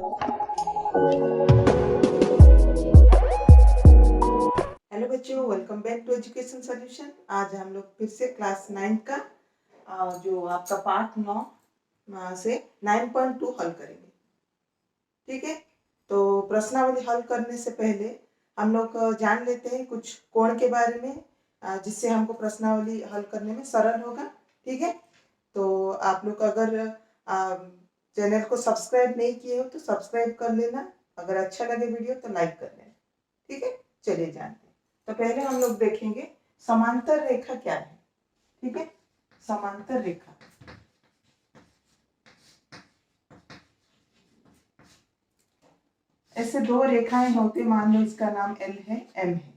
Hello बच्चों, welcome back to education solution. आज हम लोग फिर से क्लास 9 का जो आपका पार्ट 9 से 9.2 हल करेंगे। ठीक है, तो प्रश्नावली हल करने से पहले हम लोग जान लेते हैं कुछ कोण के बारे में, जिससे हमको प्रश्नावली हल करने में सरल होगा। ठीक है, तो आप लोग अगर चैनल को सब्सक्राइब नहीं किए हो तो सब्सक्राइब कर लेना। अगर अच्छा लगे वीडियो तो लाइक कर लेना। ठीक है, चलिए जानते हैं। तो पहले हम लोग देखेंगे समांतर रेखा क्या है। ठीक है, समांतर रेखा ऐसे दो रेखाएं होती, मान लो इसका नाम L है, M है।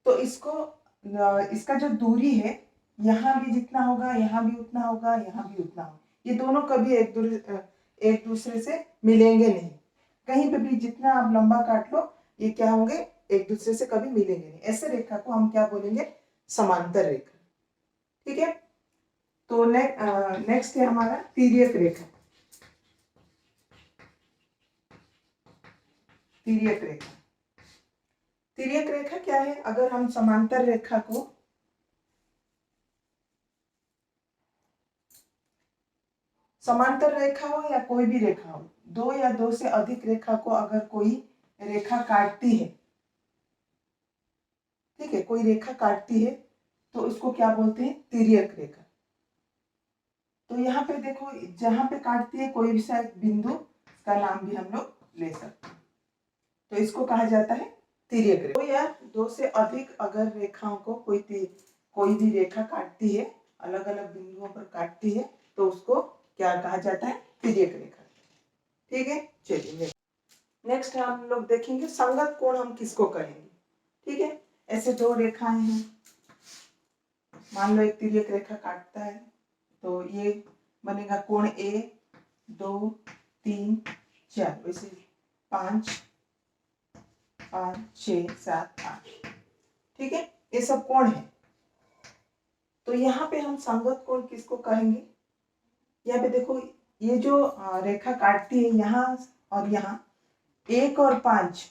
तो इसका जो दूरी है, यहाँ भी जितना होगा यहाँ भी उतना होगा, यहाँ भी उतना होगा। ये दोनों कभी एक दूसरे से मिलेंगे नहीं। कहीं पे भी जितना आप लंबा काट लो, ये क्या होंगे, एक दूसरे से कभी मिलेंगे नहीं। ऐसे रेखा को हम क्या बोलेंगे, समांतर रेखा। ठीक है, तो नेक्स्ट है हमारा तिर्यक रेखा। तिर्यक रेखा, तिर्यक रेखा क्या है? अगर हम समांतर रेखा को समांतर रेखा हो या कोई भी रेखा हो, दो या दो से अधिक रेखा को अगर कोई रेखा काटती है, ठीक है, कोई रेखा काटती है तो इसको क्या बोलते हैं, तिर्यक रेखा। तो यहाँ पे देखो, जहां पे काटती है कोई भी सा एक बिंदु, इसका नाम भी हम लोग ले सकते हैं, तो इसको कहा जाता है तिर्यक रेखा। दो या दो से अधिक अगर रेखाओं को कोई भी रेखा काटती है, अलग अलग बिंदुओं पर काटती है, तो उसको क्या कहा जाता है, तिर्यक रेखा। ठीक है, चलिए नेक्स्ट हम लोग देखेंगे संगत कोण हम किसको कहेंगे। ठीक है, ऐसे दो रेखाएं हैं, मान लो एक तिर्यक रेखा काटता है, तो ये बनेगा कोण A, 2, 3, 4, वैसे 5, 5, 6, 7, 8। ठीक है, ये सब कोण है। तो यहाँ पे हम संगत कोण किसको कहेंगे? यहाँ पे देखो, ये जो रेखा काटती है यहाँ और यहाँ, 1 और 5,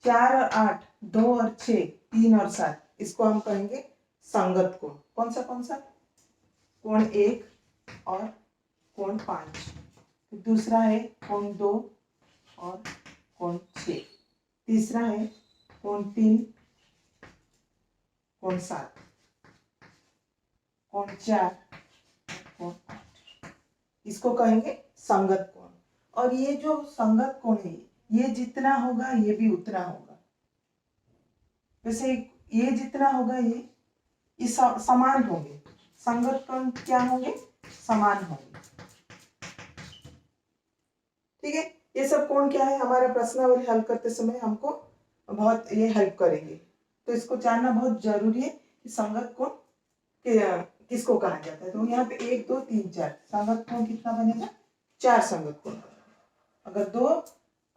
4 और 8, 2 और 6, 3 और 7, इसको हम कहेंगे संगत कोण। कौन सा कोण 1 और कोण 5, दूसरा है कोण 2 और कोण 6, तीसरा है कोण 3, कोण 7, कोण 4, कोण 8, इसको कहेंगे संगत कोण। और ये जो संगत कोण है, ये जितना होगा ये भी उतना होगा। वैसे ये जितना होगा ये समान होंगे। संगत कोण क्या होंगे, समान होंगे। ठीक है, ये सब कोण क्या है, हमारा प्रश्नावली हल करते समय हमको बहुत ये हेल्प करेंगे। तो इसको जानना बहुत जरूरी है कि संगत कोण किसको कहा जाता है। तो यहाँ पे 1, 2, 3, 4 संगत कोण कितना बनेगा, 4 संगत कोण। अगर दो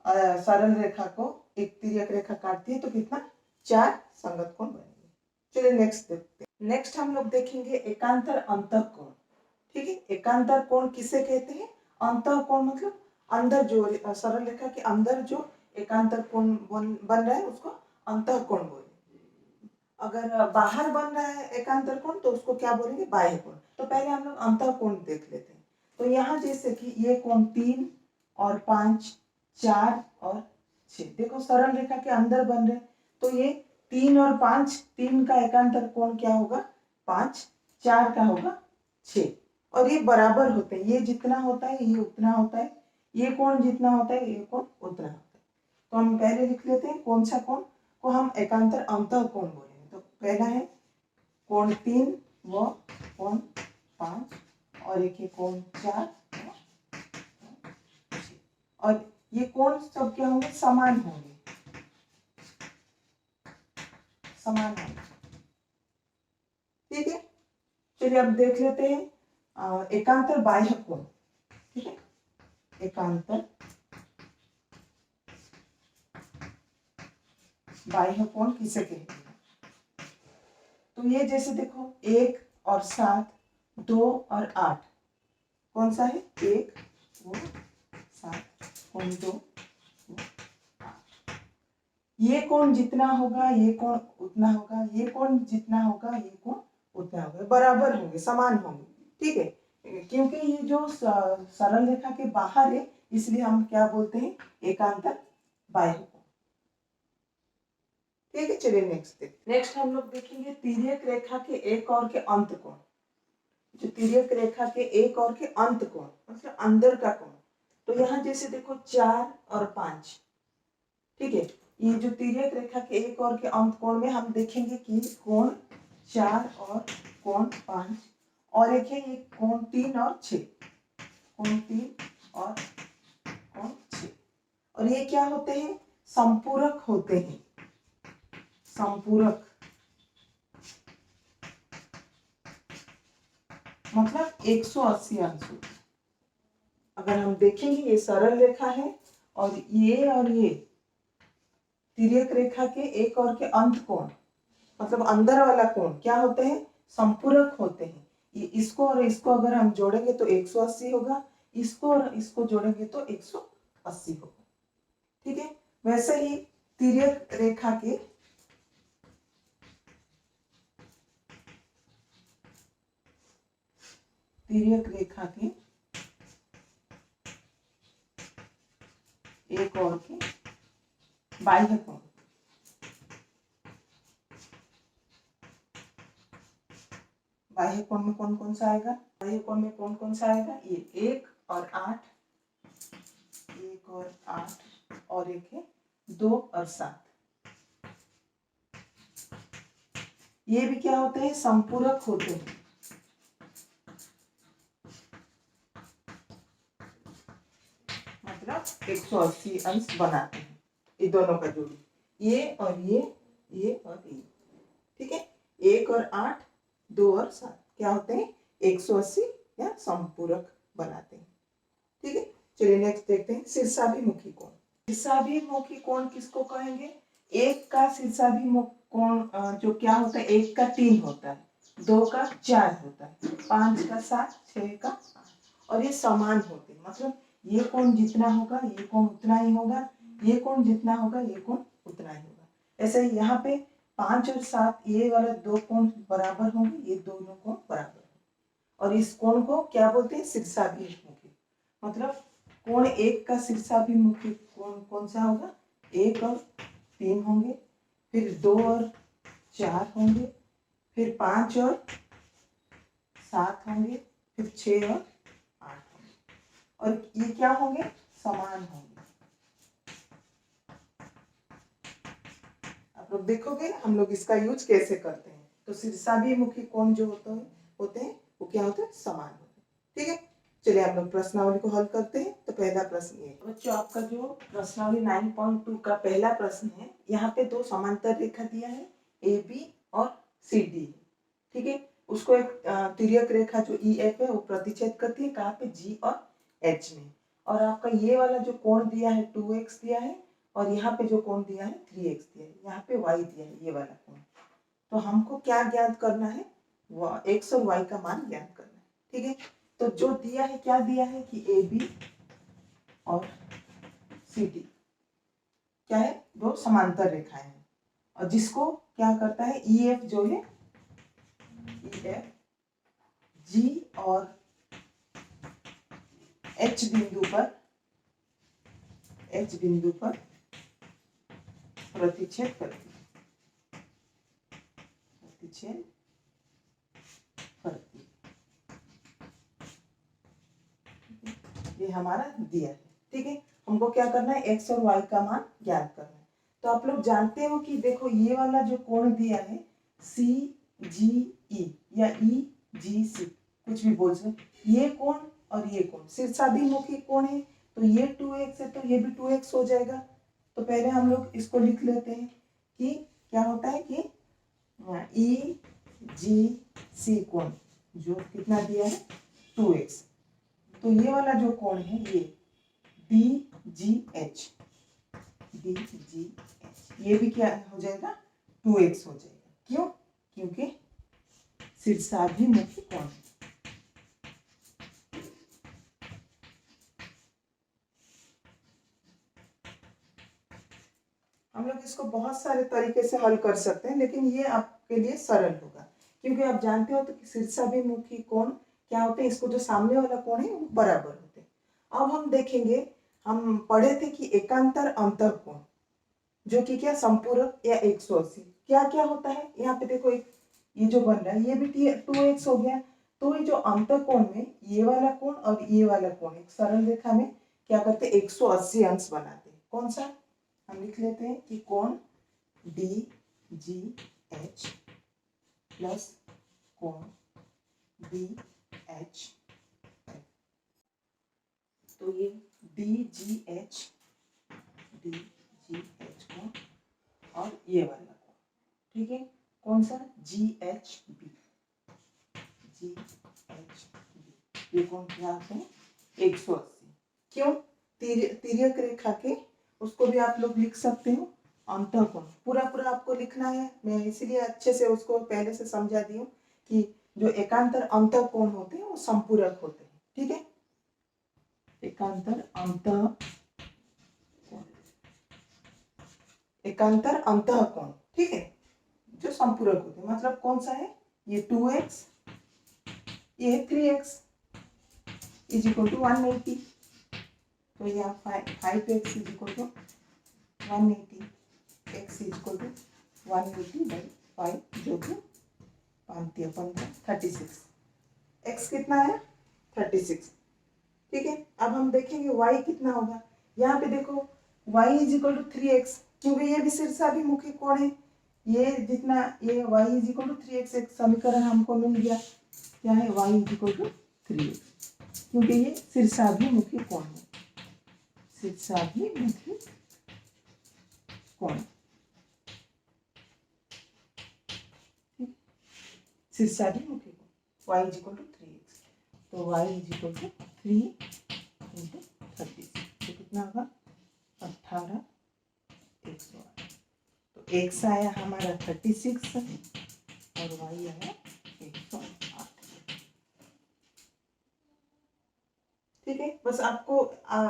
सरल रेखा को एक तिर्यक रेखा काटती है तो कितना, 4 संगत कोण बनेंगे। चलिए नेक्स्ट देखते हैं। नेक्स्ट हम लोग देखेंगे एकांतर अंतःकोण। ठीक है, एकांतर कोण किसे कहते हैं? अंतःकोण मतलब अंदर जो सरल रेखा के अंदर जो एकांतर कोण बन रहा है उसको अंतःकोण बोलेंगे। अगर बाहर बन रहा है एकांतर कोण तो उसको क्या बोलेंगे, बाह्य कोण। तो पहले हम लोग अंतःकोण देख लेते हैं। तो यहाँ जैसे कि ये कोण 3 और 5, 4 और 6, देखो सरल रेखा के अंदर बन रहे, तो ये 3 और 5, 3 का एकांतर कोण क्या होगा, 5, 4 का होगा 6, और ये बराबर होते हैं। ये जितना होता है ये उतना होता है, ये कोण जितना होता है ये कोण उतना होता है। तो हम पहले लिख लेते हैं कौन सा कोण को हम एकांतर अंतःकोण बोलेंगे। तो पहला है कोण 3 व कोण 5, और एक है कोण 4, और ये कोण सब क्या होंगे, समान होंगे, समान होंगे। ठीक है, चलिए अब देख लेते हैं एकांतर बाह्य कोण। ठीक है, एकांतर बाह्य कोण किसे कहते हैं? तो ये जैसे देखो 1 और 7, 2 और 8, कौन सा है, 1 व 7, कोण 2, ये कोण जितना होगा ये कोण उतना होगा, ये कोण जितना होगा ये कोण उतना होगा, बराबर होंगे, समान होंगे। ठीक है, क्योंकि ये जो सरल रेखा के बाहर है इसलिए हम क्या बोलते हैं, एकांतर बाह्य कोण। ठीक है, चलिए नेक्स्ट हम लोग देखेंगे तिर्यक रेखा के एक और के अंत कोण। जो तिर्यक रेखा के एक और के अंत कोण मतलब अंदर का कोण, तो यहाँ जैसे देखो 4 और 5। ठीक है, ये जो तिर्यक रेखा के एक और के अंत कोण में हम देखेंगे कि कोण 4 और कोण 5, और एक है ये कोण 3 और 6, कोण 3 और कोण 6, और ये क्या होते हैं, संपूरक होते हैं, संपूरक मतलब 180 अंश। अगर हम देखेंगे ये सरल रेखा है और ये तिर्यक रेखा के एक और के अंत कोण मतलब अंदर वाला कोण क्या होते हैं, संपूरक होते हैं। ये इसको और इसको अगर हम जोड़ेंगे तो 180 होगा, इसको और इसको जोड़ेंगे तो 180 होगा। ठीक है, वैसे ही तिर्यक रेखा के एक और के बाह्य कोण, बाह्य कोण में कौन कौन सा आएगा, बाह्य कोण में कौन कौन सा आएगा, ये 1 और 8, 1 और 8, और एक है 2 और 7। ये भी क्या होते हैं, संपूरक होते हैं। मतलब 180 अंश बनाते हैं ये दोनों का जोड़ी, ये और ये और ये। ठीक है, 1 और 8, 2 और 7 क्या होते हैं, 180 या संपूरक बनाते हैं। ठीक है, चलिए नेक्स्ट देखते हैं शीर्षाभिमुखी कोण। शीर्षाभिमुखी कोण किसको कहेंगे, एक का शीर्षाभिमुख कोण जो क्या होता है, 1 का 3 होता है, 2 का 4 होता है, 5 का 7, 6 का 8, और ये समान होते हैं। मतलब ये कोण जितना होगा ये कोण उतना ही होगा, ये कोण जितना होगा ये कोण उतना ही होगा। ऐसे ही यहाँ पे 5 और 7 ये वाला 2 कोण बराबर होंगे, ये दोनों कोण बराबर होंगे, और इस कोण को क्या बोलते हैं, शीर्षाभिमुखी। मतलब कोण 1 का शीर्षाभिमुखी कोण कौन सा होगा, 1 और 3 होंगे, फिर 2 और 4 होंगे, फिर 5 और 7 होंगे, फिर 6 और 8 होंगे, और ये क्या होंगे, समान होंगे। आप लोग देखोगे हम लोग इसका यूज कैसे करते हैं। तो शीर्षाभिमुखी कोण जो होते हैं वो क्या होते हैं, समान होते हैं। ठीक है, चलिए हम लोग प्रश्नावली को हल करते हैं। तो पहला प्रश्न ये बच्चों, आपका जो प्रश्नावली 9.2 का पहला प्रश्न है, यहाँ पे 2 समांतर रेखा दिया है, AB और CD। ठीक है, उसको एक तिर्यक रेखा जो EF है वो प्रतिच्छेद करती है कहाँ पे, G और H में, और आपका ये वाला जो कोण दिया है 2x दिया है, और यहाँ पे जो कोण दिया है 3x दिया है, यहाँ पे y दिया है, ये वाला कोण। तो हमको क्या ज्ञात करना है, x और y का मान ज्ञात करना है। ठीक है, तो जो दिया है क्या दिया है कि AB और CD क्या है, 2 समांतर रेखाएं हैं, और जिसको क्या करता है, EF जो है EF G और H बिंदु पर प्रतिच्छेद करती है, ये हमारा दिया है। ठीक है, हमको क्या करना है, x और y का मान ज्ञात करना है। तो आप लोग जानते हो कि देखो ये वाला जो कोण दिया है CGE या EGC, कुछ भी बोल सकते, ये कोण और ये कोण शीर्षाभिमुखी कोण है, तो ये 2x है तो ये भी 2x हो जाएगा। तो पहले हम लोग इसको लिख लेते हैं कि क्या होता है कि EGC कोण जो कितना दिया है 2x, तो ये वाला जो कोण है ये DGH, ये भी क्या हो जाएगा, 2x हो जाएगा। क्यों, क्योंकि शीर्षाभिमुखी कोण है। हम लोग इसको बहुत सारे तरीके से हल कर सकते हैं, लेकिन ये आपके लिए सरल होगा क्योंकि आप जानते हो तो कि शीर्षाभिमुखी कोण क्या होते हैं, इसको जो सामने वाला कोण है वो बराबर होते हैं। अब हम देखेंगे, हम पढ़े थे कि एकांतर अंतःकोण जो कि क्या संपूरक या 180 क्या क्या होता है। यहाँ पे देखो एक ये जो बन रहा है ये भी 2x हो गया। तो ये जो अंतःकोण में ये वाला कोण और ये वाला कोण एक सरल रेखा में क्या करते हैं 180 अंश बनाते हैं। कौन सा हम लिख लेते हैं कि कोण DGH प्लस कोण BH। तो ये DGH कोण और ये वाला कोण, ठीक है। कौन सा GHB ये कोण क्या होते हैं 180। क्यों तिर्यक रेखा के उसको भी आप लोग लिख सकते हो अंतःकोण। पूरा पूरा आपको लिखना है, मैं इसीलिए अच्छे से उसको पहले से समझा दी हूँ कि जो एकांतर अंतःकोण होते हैं वो संपूरक होते हैं, ठीक है। एकांतर अंतःकोण, ठीक है, जो संपूरक होते हैं। मतलब कौन सा है ये 2x ये 3x इज इक्वल टू 180। तो यहाँ 5x is equal to 180, x is equal to 180/5 जो कि 36। x कितना है 36, ठीक है। अब हम देखेंगे y कितना होगा। यहाँ पे देखो y is equal to 3x क्योंकि ये भी शीर्षाभिमुखी कोण है। ये जितना ये y is equal to 3x एक समीकरण हमको मिल गया। क्या है y is equal to 3x क्योंकि ये शीर्षाभिमुखी कोण है। शीर्षाभिमुखी कोण, शीर्षाभिमुखी कोण y is equal to 3x। तो y is equal to 3 into 36 तो कितना होगा 18/108। तो x आया हमारा 36 और y आया 108, ठीक है। बस आपको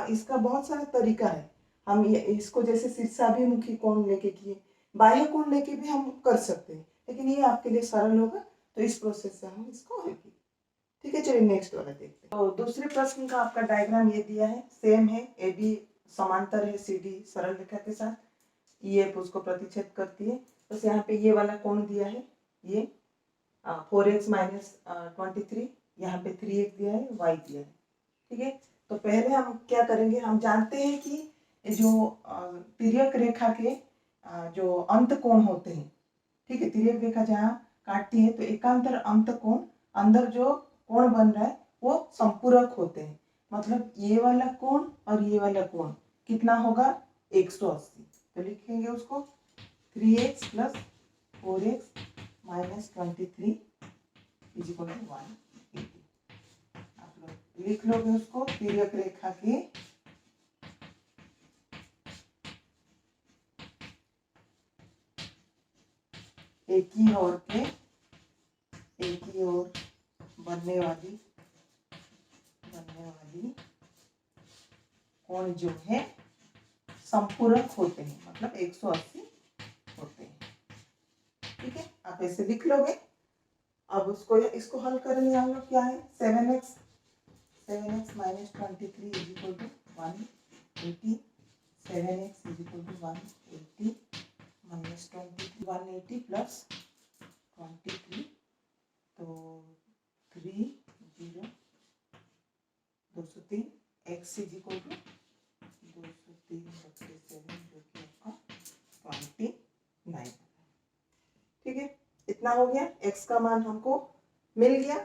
इसका बहुत सारा तरीका है। हम ये इसको जैसे शीर्षाभिमुखी कोण लेके किए, बाह्य कोण लेके भी हम कर सकते हैं, लेकिन ये आपके लिए सरल होगा तो इस प्रोसेस से हम इसको हल किए, ठीक है। चलिए नेक्स्ट वाला देखते हैं। तो दूसरे प्रश्न का आपका डायग्राम ये दिया है, सेम है, ए बी समांतर है सी डी सरल रेखा के साथ, ई एफ उसको प्रतिच्छेद करती है। बस यहाँ पे ये वाला कोण दिया है, ये 4x माइनस 23, यहाँ पे 3x दिया है, y दिया है, ठीक है। तो पहले हम क्या करेंगे, हम जानते हैं कि जो तिर्यक रेखा के जो अंत कोण होते हैं, ठीक है, तिर्यक रेखा जहाँ काटती है तो एकांतर अंत कोण अंदर जो कोण बन रहा है वो संपूरक होते हैं। मतलब ये वाला कोण और ये वाला कोण कितना होगा 180। तो लिखेंगे उसको 3x plus 4x minus 23 is equal to 180। आप लोग लिख लोगे उसको तिर्यक रेखा के एक ही ओर बनने वाली कोण जो है संपूरक होते हैं, मतलब 180 होते हैं, ठीक है। आप ऐसे लिख लोगे। अब उसको इसको हल करेंगे हम लोग। क्या है 7x minus 23 is equal to 180। 7x is equal to 180 minus 23 180 plus 23 तो 203 x इज इक्वल टू 203/7 जो कि आपका 29, ठीक है। इतना हो गया, x का मान हमको मिल गया।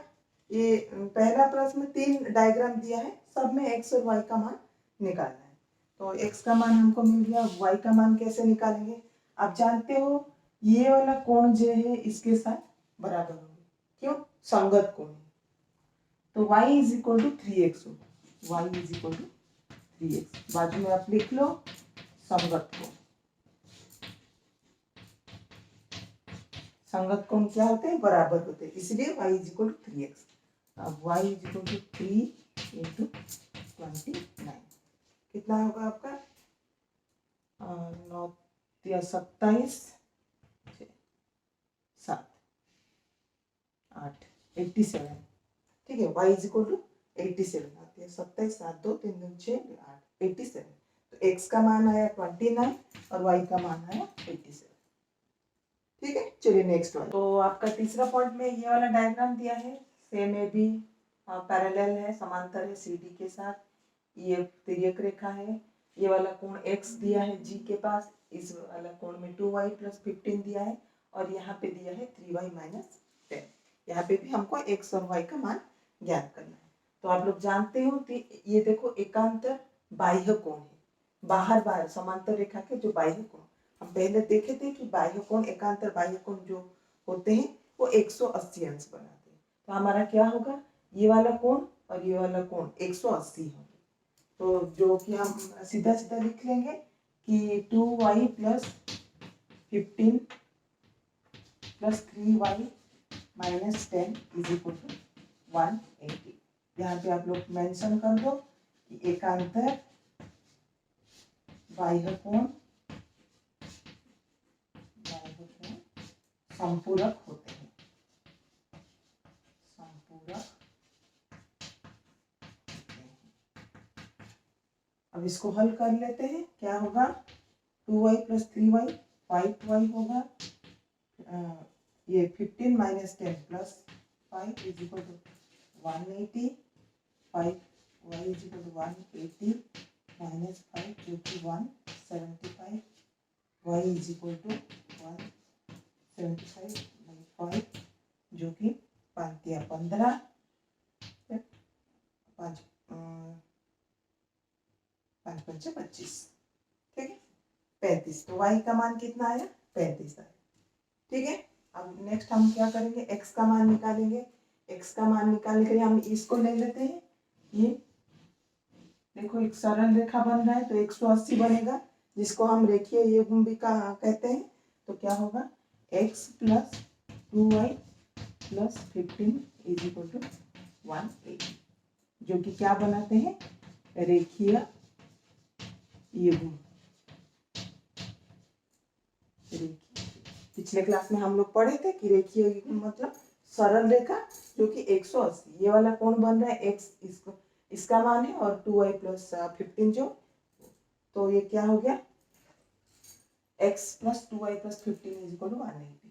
ये पहला प्रश्न 3 डायग्राम दिया है, सब में x और y का मान निकालना है। तो x का मान हमको मिल गया, y का मान कैसे निकालेंगे। आप जानते हो ये वाला कोण जो है इसके साथ बराबर होगा, क्यों संगत कोण है। तो y is equal to 3x होगा, y is equal to 3x बाजू में आप लिख लो संगत कोण। संगत कोण क्या होते हैं बराबर होते हैं, इसलिए y is equal to 3x। अब y is equal to 3 into 29 कितना होगा आपका 9 27 7 8 87, ठीक है। y इज इक्वल टू 87 आती है। 27 7 2 3 2 6 8 87। तो x का मान आया 29 और y का मान आया 87, ठीक है। चलिए नेक्स्ट वाला। तो आपका तीसरा पॉइंट में ये वाला डायग्राम दिया है, सेम ए बी पैरेलल है, समांतर है सी डी के साथ, ये तिर्यक रेखा है, ये वाला कोण x दिया है g के पास, इस वाला कोण में 2y + 15 दिया है और यहाँ पे दिया है 3y - 10। यहाँ पे भी हमको x और y का मान ज्ञात करना है। तो आप लोग जानते हो कि ये देखो एकांतर बाह्य कोण है, बाहर बाहर समांतर रेखा के जो बाह्य कोण हम पहले देखे थे कि बाह्य कोण एकांतर बाह्य कोण जो होते हैं वो 180 अंश बनाते हैं। तो हमारा क्या होगा, ये वाला कोण और ये वाला कोण 180 होगा। तो जो कि हम सीधा सीधा लिख लेंगे कि 2y + 15 + 3y - 10 = 180। यहाँ पे आप लोग मेंशन कर दो कि एकांतर बाह्य कोण संपूरक होते हैं, संपूरक। अब इसको हल कर लेते हैं, क्या होगा 2y + 3y 5y होगा, ये 15 - 10 + 5 = 180, 5y = 180 - 5 जो कि 175, y = 175/5 जो कि 5 या 15 5 5 5 25, ठीक है 35। तो y का मान कितना आया 35 आया, ठीक है। अब नेक्स्ट हम क्या करेंगे, x का मान निकालेंगे। x का मान निकालने के लिए हम इसको ले लेते हैं, ये देखो एक सरल रेखा बन रहा है तो 180 बनेगा, जिसको हम रेखीय युग्म भी कहते हैं। तो क्या होगा x + 2y + 15 = 180, जो कि क्या बनाते हैं रेखीय युग्म। पिछले क्लास में हम लोग पढ़े थे कि रेखीय युग्म मतलब सरल रेखा जो कि 180, ये वाला कोण बन रहा है x, इसका मान है और 2y + 15 जो, तो ये क्या हो गया x + 2y + 15 = 180।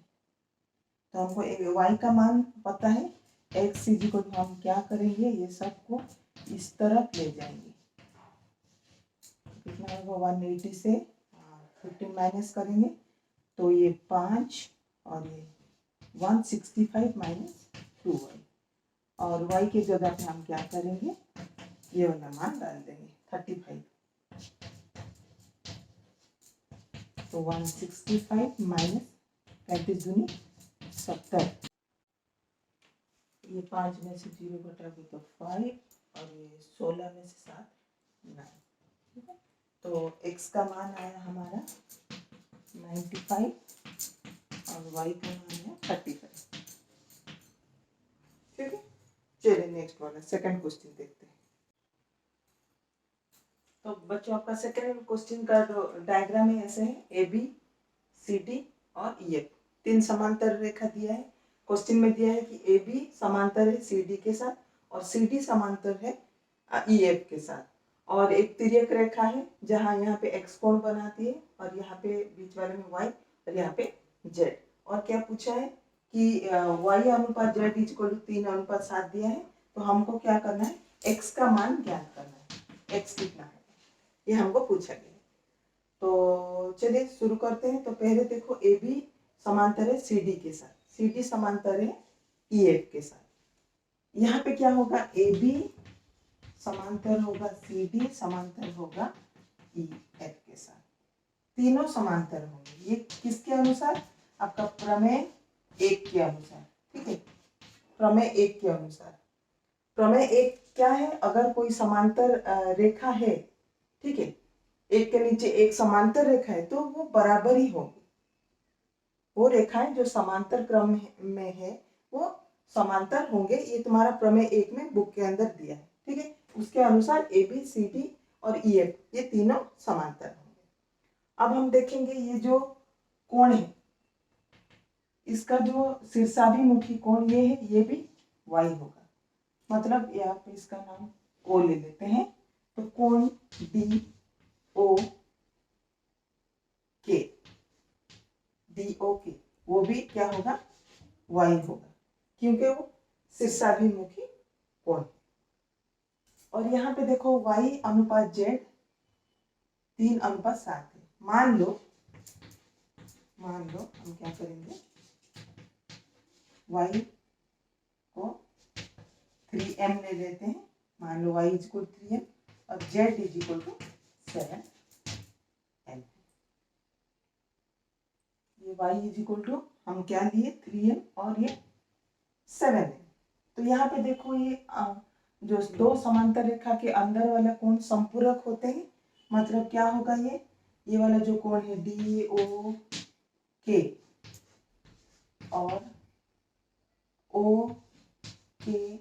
तो हमको y का मान पता है, x = हम क्या करेंगे, ये सबको इस तरफ ले जाएंगे। कितना होगा 180 से 15 माइनस करेंगे तो ये 5 और ये 165 - 2y, और y की जगह पे हम क्या करेंगे, ये वाला मान डाल देंगे 35। तो 165 - 35 दूनी 70, ये 5 में से 0 घटा दो तो 5 और ये 16 में से 7 9, ठीक है। तो x का मान आया हमारा 95 और y का मान है 35, ठीक है। चलिए नेक्स्ट वाला सेकंड क्वेश्चन देखते हैं। तो बच्चों आपका सेकंड क्वेश्चन का डायग्राम है ऐसे है, ए बी सी डी और ई एफ, 3 समांतर रेखा दिया है। क्वेश्चन में दिया है कि ए बी समांतर है सी डी के साथ और सी डी समांतर है ई एफ के साथ, और एक तिर्यक रेखा है जहाँ यहाँ पे x कोण बनाती है और यहाँ पे बीच वाले में y और यहाँ पे z। और क्या पूछा है कि y अनुपात z = 3:7 दिया है। तो हमको क्या करना है, x का मान ज्ञात करना है, x कितना है ये हमको पूछा गया। तो चलिए शुरू करते हैं। तो पहले देखो ए बी समांतर है सी डी के साथ, सी डी समांतर है ई एफ के साथ। यहाँ पे क्या होगा, ए बी समांतर होगा सी डी समांतर होगा ई एफ के साथ, तीनों समांतर होंगे। ये किसके अनुसार, आपका प्रमेय 1 के अनुसार, ठीक है। प्रमेय 1 के अनुसार, प्रमेय 1 क्या है, अगर कोई समांतर रेखा है, ठीक है, एक के नीचे एक समांतर रेखा है तो वो बराबर ही होगी। वो रेखाएं जो समांतर क्रम में है वो समांतर होंगे। ये तुम्हारा प्रमेय 1 में बुक के अंदर दिया है, ठीक है। उसके अनुसार ए बी सी डी और ई एफ ये तीनों समांतर होंगे। अब हम देखेंगे ये जो कोण है, इसका जो शीर्षाभिमुखी कोण ये है, ये भी y होगा। मतलब यहाँ पे इसका नाम O ले लेते हैं। तो कोण DOK वो भी क्या होगा, y होगा, क्योंकि वो शीर्षाभिमुखी कोण। और यहाँ पे देखो y अनुपात z 3:7 है। मान लो हम क्या करेंगे, y को 3m ले लेते हैं। मान लो y = 3m और z = 7m। ये y = हम क्या लिए 3m और ये 7m। तो यहाँ पे देखो ये जो दो समांतर रेखा के अंदर वाला कोण संपूरक होते हैं। मतलब क्या होगा, ये वाला जो कोण है DOK और OKF,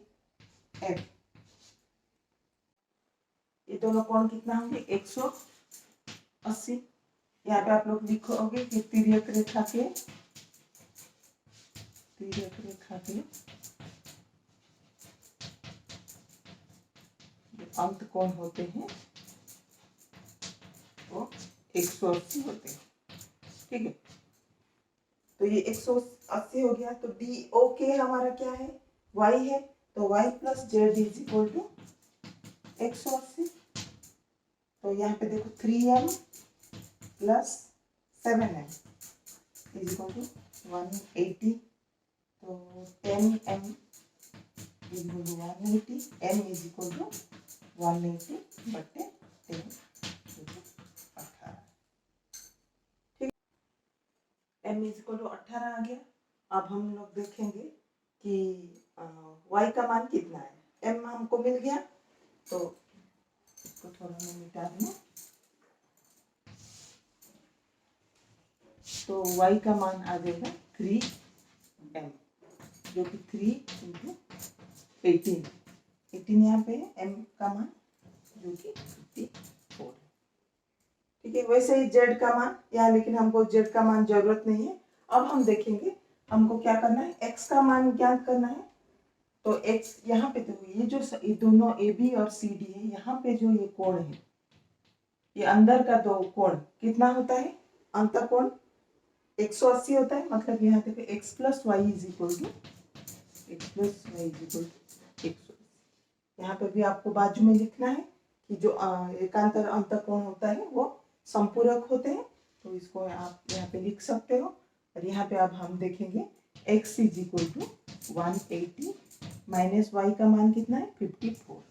ये दोनों कोण कितना होंगे 180। यहाँ पे आप लोग लिखोगे कि तिर्यक रेखा के अंत कोण होते हैं वो 180 होते हैं। ठीक है, तो ये 180 हो गया। तो DOK हमारा क्या है, y है। तो y + z = 180। तो यहाँ पे देखो 3m + 7m = 180। तो 10m = 180, m = 180 बटे 10 18। ठीक, m = 18 आ गया। अब हम लोग देखेंगे कि y का मान कितना है। m हमको मिल गया, तो इसको थोड़ा मैं मिटा दूँ। तो y का मान आ जाएगा 3m, जो कि 3 × 18 यहाँ पे है। m का मान जो कि 54 है। ठीक है, वैसे ही z का मान यहाँ, लेकिन हमको z का मान जरूरत नहीं है। अब हम देखेंगे हमको क्या करना है, x का मान ज्ञात करना है। तो x यहाँ पे देखो, ये दोनों AB और CD है, यहाँ पे जो ये कोण है, ये अंदर का दो कोण कितना होता है, अंतःकोण 180 होता है। मतलब यहाँ देखो x + y = 180। यहाँ पे भी आपको बाजू में लिखना है कि जो एकांतर अंतःकोण होता है वो संपूरक होते हैं। तो इसको आप यहाँ पे लिख सकते हो। और यहाँ पे अब हम देखेंगे x = 180 माइनस y का मान कितना है 54।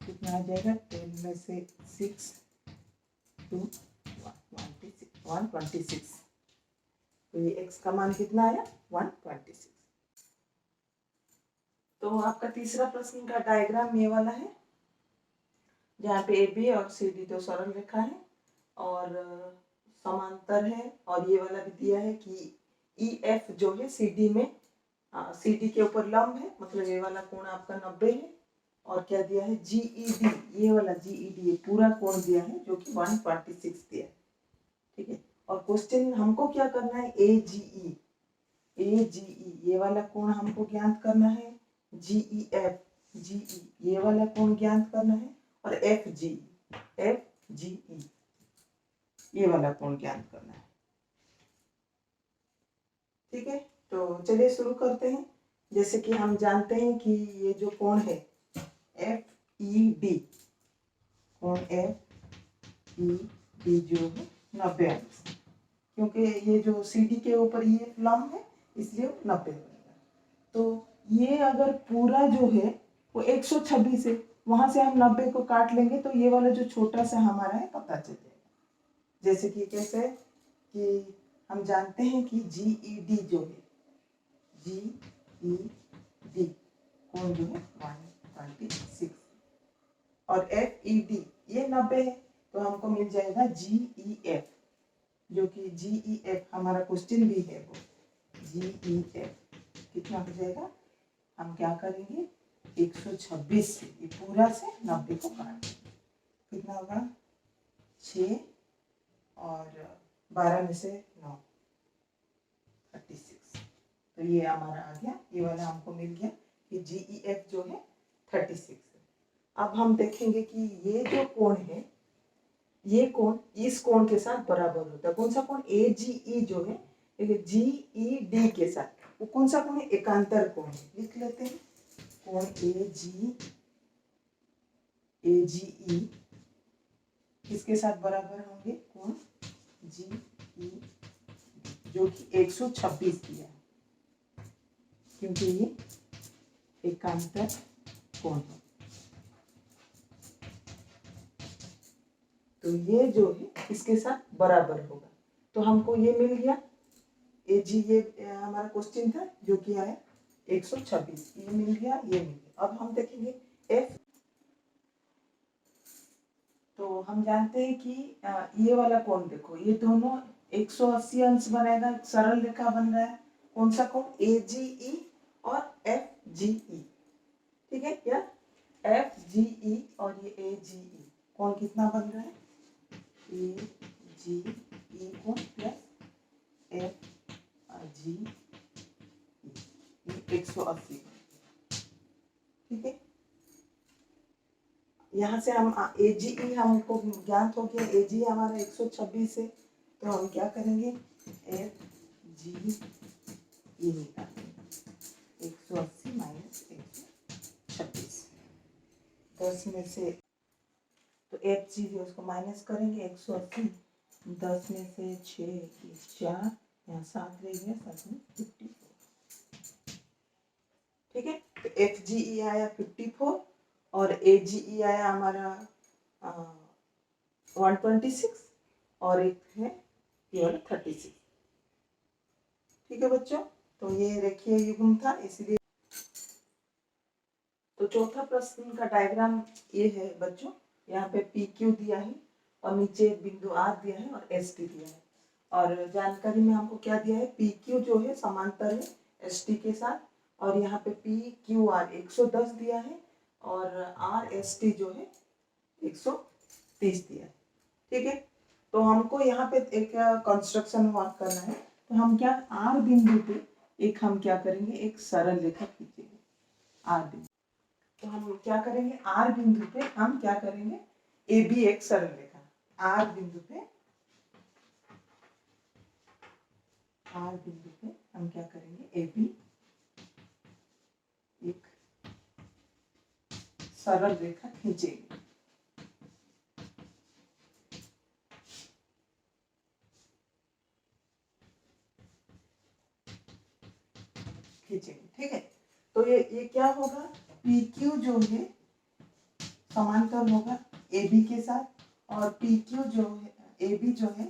कितना आ जाएगा, 10 में से 6 2 126। तो ये x का मान कितना आया 126। तो आपका तीसरा प्रश्न का डायग्राम ये वाला है, जहाँ पे AB और CD दो सरल रेखा है और समांतर है। और ये वाला भी दिया है कि EF जो है CD में CD के ऊपर लंब है। मतलब ये वाला कोण आपका 90 है। और क्या दिया है GED, ये वाला GED ये पूरा कोण दिया है जो कि 126 दिया है। ठीक है, और क्वेश्चन हमको क्या करना है AGE ये वाला कोण हमको ज्ञात करना है। GEF ये वाला कोण ज्ञात करना है। और FGE ये वाला कोण ज्ञात करना है। ठीक है, तो चलिए शुरू करते हैं। जैसे कि हम जानते हैं कि ये जो कोण है FED, कोण FED जो है 90 अंश, क्योंकि ये जो CD के ऊपर ये लंब है इसलिए 90 बनेगा। तो ये अगर पूरा जो है वो 126 है, वहां से हम 90 को काट लेंगे तो ये वाला जो छोटा सा हमारा है पता चल जाएगा। जैसे कि कैसे, कि हम जानते हैं कि GED जो है GED कोण जो है 126 और FED ये 90 है। तो हमको मिल जाएगा GEF, जो कि GEF हमारा क्वेश्चन भी है। वो GEF कितना हो जाएगा, हम क्या करेंगे 126 से ये पूरा से 90 को काट देंगे। कितना होगा 6 और 12 में से 9 36। तो ये हमारा आ गया, ये वाला हमको मिल गया कि GEF जो है 36 है। अब हम देखेंगे कि ये जो कोण है, ये कोण इस कोण के साथ बराबर होता है। कौन सा कोण? AGE जो है GED के साथ, वो कौन सा कोण है? एकांतर कोण है। लिख लेते हैं, कोण AGE किसके साथ बराबर होंगे? कोण GE जो कि 126 दिया है, क्योंकि ये एकांतर कोण है। तो ये जो है इसके साथ बराबर होगा। तो हमको ये मिल गया AG, ये हमारा क्वेश्चन था जो कि आया 126, ये मिल गया, ये मिल गया। अब हम देखेंगे F। तो हम जानते हैं कि ये वाला कोण देखो, ये दोनों 180 अंश बनेगा, सरल रेखा बन रहा है। कौन सा कोण? AGE और FGE, ठीक है क्या? FGE और ये AGE कोण कितना बन रहा है? AGE कोण प्लस FGE 180, ठीक है। यहाँ से हम AGE हमको ज्ञात हो गया, AGE हमारा 126 है। तो हम क्या करेंगे? FGE निकालेंगे, 180 माइनस 126, 10 में से तो FGE उसको माइनस करेंगे, 180 10 में से 6 4, यहाँ 7 रह गया, 7 में 54, ठीक है। तो FGE आया 54 और AGE आया हमारा 126 और एक है ये वाला 36, ठीक है बच्चों। तो ये रेखीय युग्म था, इसलिए तो चौथा प्रश्न का डायग्राम ये है बच्चों। यहाँ पे PQ दिया है और नीचे एक बिंदु R दिया है और ST दिया है। और जानकारी में हमको क्या दिया है? PQ जो है समांतर है ST के साथ, और यहाँ पे PQR 110 दिया है और RST जो है 130 दिया है, ठीक है। तो हमको यहाँ पे एक कंस्ट्रक्शन वर्क करना है। तो हम क्या R बिंदु पे एक हम क्या करेंगे? एक सरल रेखा खींचेंगे R बिंदु। तो हम क्या करेंगे? R बिंदु पे हम क्या करेंगे? AB एक सरल रेखा R बिंदु पे हम क्या करेंगे? AB एक सरल रेखा खींचेंगे, ठीक है। तो ये क्या होगा? PQ जो है समांतर होगा AB के साथ, और PQ जो है AB जो है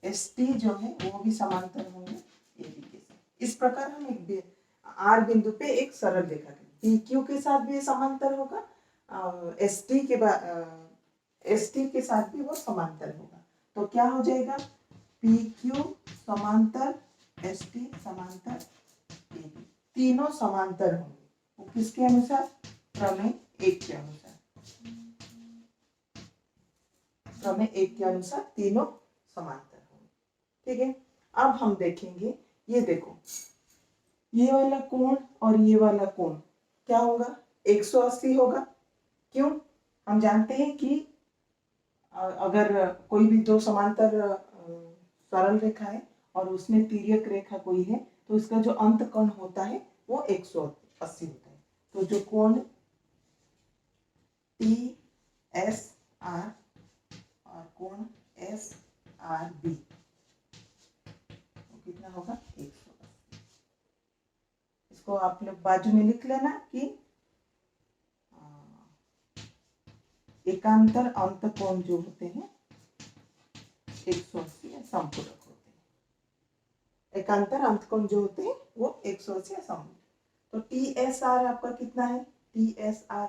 ST जो है वो भी समांतर होंगे AB के साथ। इस प्रकार हम एक R बिंदु पे एक सरल रेखा करेंगे। PQ के साथ भी समांतर होगा, ST के साथ भी वो समांतर होगा। तो क्या हो जाएगा? PQ समांतर ST समांतर AB, तीनों समांतर होंगे। वो किसके अनुसार? प्रमेय 1 के अनुसार। प्रमेय 1 के अनुसार तीनों समांतर होंगे, ठीक है। अब हम देखेंगे, ये देखो, ये वाला कोण और ये वाला कोण क्या होगा? 180 होगा। क्यों? हम जानते हैं कि अगर कोई भी दो समांतर सरल रेखा है और उसमें तिर्यक रेखा कोई है, तो इसका जो अंत कोण होता है वो 180 होता है। तो जो कोण TSR और कोण SRB कितना होगा? 180। इसको आप लोग बाजू में लिख लेना कि एकांतर अंत कोण जो होते हैं 180 या समपूरक होते हैं। एकांतर अंत कोण जो होते हैं वो 180 या समपूरक। तो TSR आपका कितना है? TSR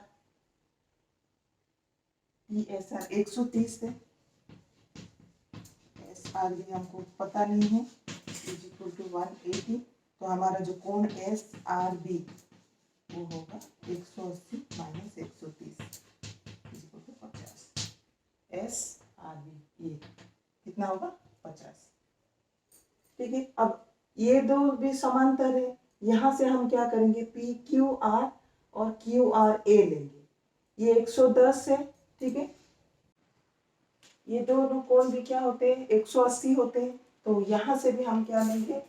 130 है। SR भी हमको पता नहीं है, = 180। तो हमारा जो कोण SRB वो होगा 180 - 130 = 50। SRB ये कितना होगा 50। ठीक है, अब ये दो भी समांतर है, यहां से हम क्या करेंगे पी क्यू आर और क्यू आर ए लेंगे, ये 110 है। ठीक है, ये दोनों कोण भी क्या होते हैं 180 होते हैं, तो यहां से भी हम क्या लेंगे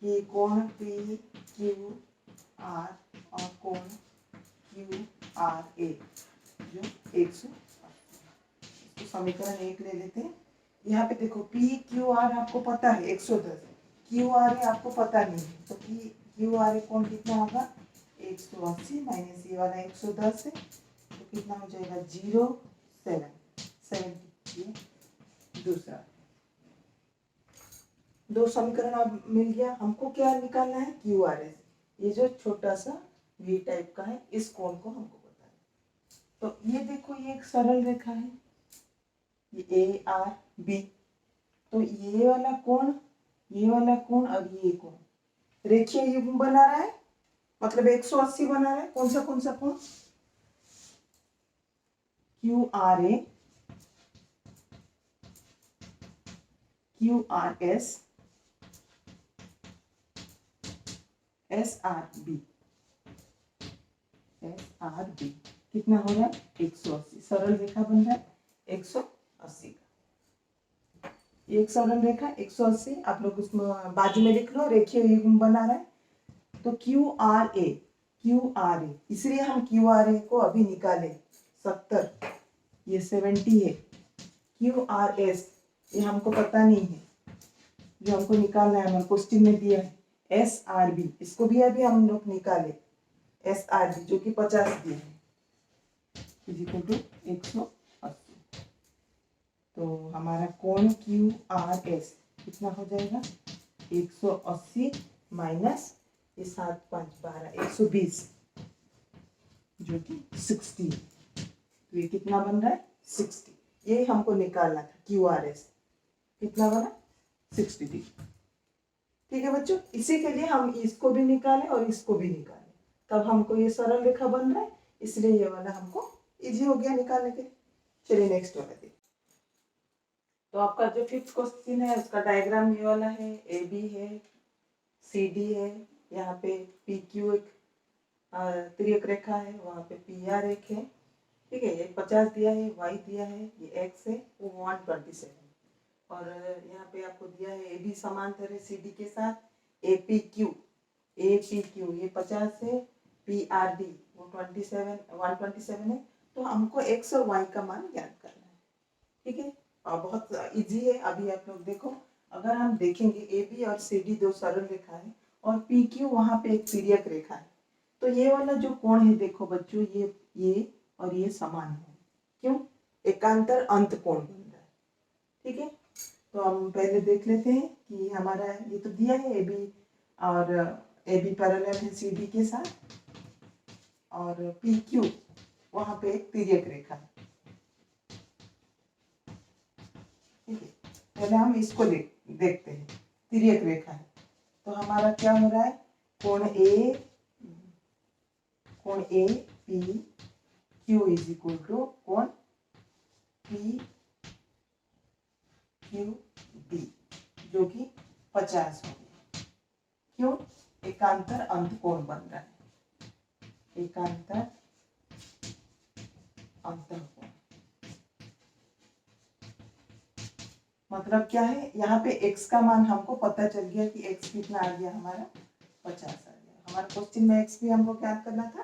कि कोण पी क्यू आर और कोण क्यू आर ए जो 180, इसको समीकरण 1 ले लेते हैं। यहाँ पे देखो पी क्यू आर आपको पता है 110, क्यू आर ए आपको पता नहीं है, तो पी क्यू आर ए कोण कितना होगा 180 माइनस ये वाला 110 है, तो कितना हो जाएगा 0.7 ये दूसरा। दो समीकरण अब मिल गया, हमको क्या निकालना है क्यू आर एस, ये जो छोटा सा वी टाइप का है इस कोण को हमको बताना है। तो ये देखो ये एक सरल रेखा है, ये ए आर बी, तो ये वाला कोण और ये कोण रेखीय युग्म बना रहा है, मतलब 180 बना रहा है। कौन सा कोण Q R A, Q R S, S R B, S R B कितना हो रहा है 180, सरल रेखा बन रहा है 180 का, एक सरल रेखा 180, आप लोग उसमें बाजू में लिख लो रेखीय युग्म बना रहा है। तो क्यू आर ए, इसलिए हम क्यू आर ए को अभी निकाले 70, ये 70 है। क्यू आर एस ये हमको पता नहीं है, जो हमको निकालना है हमारे क्वेश्चन में दिया है। एस आर बी इसको भी अभी हम लोग निकाले, एस आर बी जो कि 50 दिया है इक्वल टू 180, तो हमारा कोण क्यू आर एस कितना हो जाएगा 180 माइनस ये 7 5 12 120 जो कि 60, तो ये कितना बन रहा है 60, ये हमको निकालना था क्यू आर एस कितना बना 60 डिग्री। ठीक है बच्चों, इसी के लिए हम इसको भी निकालें और इसको भी निकालें, तब हमको ये सरल रेखा बन रहा है, इसलिए ये वाला हमको इजी हो गया निकालने के। चलिए नेक्स्ट वाला देखिए। तो आपका जो 5th क्वेश्चन है उसका डायग्राम ये वाला है, ए बी है, सी डी है, यहाँ पे पी क्यू एक तिर्यक रेखा है, वहाँ पे पी आर एक है। ठीक है, ये 50 दिया है, वाई दिया है, ये एक्स है, वो 127, और यहाँ पे आपको दिया है ए बी समांतर है सी डी के साथ, ए पी क्यू ये 50 है, पी आर डी वो 127 है, तो हमको एक्स और वाई का मान ज्ञात करना है। ठीक है, और बहुत इजी है। अभी आप लोग देखो, अगर हम देखेंगे ए बी और सी डी दो सरल रेखा है और पी क्यू वहाँ पे एक तिर्यक रेखा है, तो ये वाला जो कोण है देखो बच्चों, ये और ये समान है, क्यों एकांतर अंत कोण बन रहा है। ठीक है, तो हम पहले देख लेते हैं कि हमारा ये तो दिया है ए बी, और ए बी पैरेलल है सी डी के साथ, और पी क्यू वहाँ पे एक तिर्यक रेखा है। ठीक है, पहले हम इसको देखते हैं, तिर्यक रेखा है, तो हमारा क्या हो रहा है कोण A P Q is equal to कोण पी क्यू डी जो कि 50 हो गया, क्यों एकांतर अंत कोण बन रहा है, एकांतर अंत कोण मतलब क्या है, यहाँ पे x का मान हमको पता चल गया कि x कितना आ गया हमारा 50 आ गया, हमारा क्वेश्चन में x भी हमको ज्ञात करना था।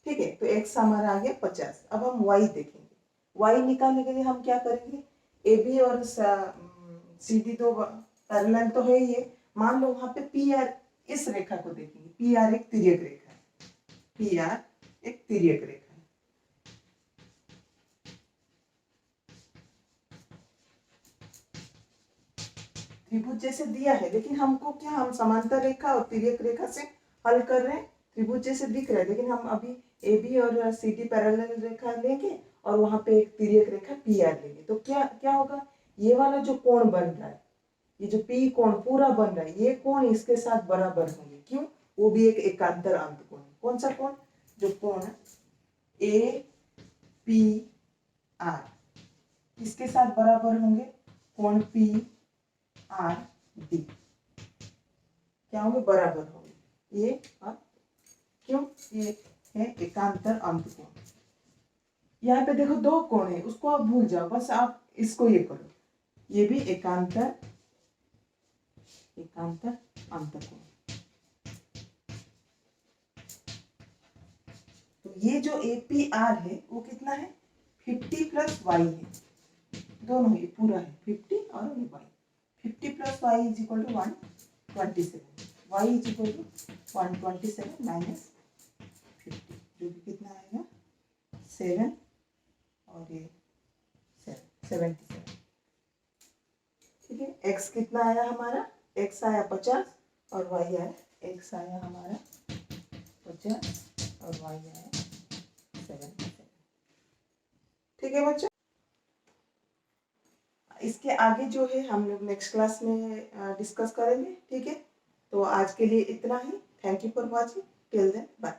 ठीक है, तो x हमारा आ गया 50। अब हम y देखेंगे, y निकालने के लिए हम क्या करेंगे, ए बी और सी डी दो पैरेलल तो है ये, मान लो वहां पे पी आर, इस रेखा को देखेंगे, पी आर एक तिर्यक रेखा है, पी आर एक तिर्यक रेखा है। त्रिभुज जैसे दिया है, लेकिन हमको क्या, हम समांतर रेखा और तिर्यक रेखा से हल कर रहे हैं, त्रिभुज जैसे दिख रहा है, लेकिन हम अभी ए बी और सी डी पैरेलल रेखा लेंगे और वहां पे एक तिर्यक रेखा पी आर लेंगे, तो क्या क्या होगा, ये वाला जो कोण बन रहा है, ये जो पी कोण पूरा बन रहा है, ये कोण इसके साथ बराबर होंगे, क्यों वो भी एक एकांतर अंत कोण है। कौन सा कोण, जो कोण ए पी आर, किसके साथ बराबर होंगे? कोण पी आर डी क्या होंगे? बराबर होंगे ये। और क्यों? ये है एकांतर अंतकोण। यहाँ पे देखो दो कोण है, उसको आप भूल जाओ, बस आप इसको ये करो, ये भी एकांतर अंतकोण। तो ये जो APR है वो कितना है? 50 प्लस वाई है, दोनों ये पूरा है 50 और ये y. 50 plus y is equal to 127, y is equal to 127 minus 50, जो कि कितना आएगा? 7 और ये 77। ठीक है, x कितना आया हमारा? x आया 50 और y आया, x आया हमारा 50 और y आया 77। ठीक है बच्चों, इसके आगे जो है हम लोग नेक्स्ट क्लास में डिस्कस करेंगे। ठीक है, तो आज के लिए इतना ही। Thank you for watching, till then bye.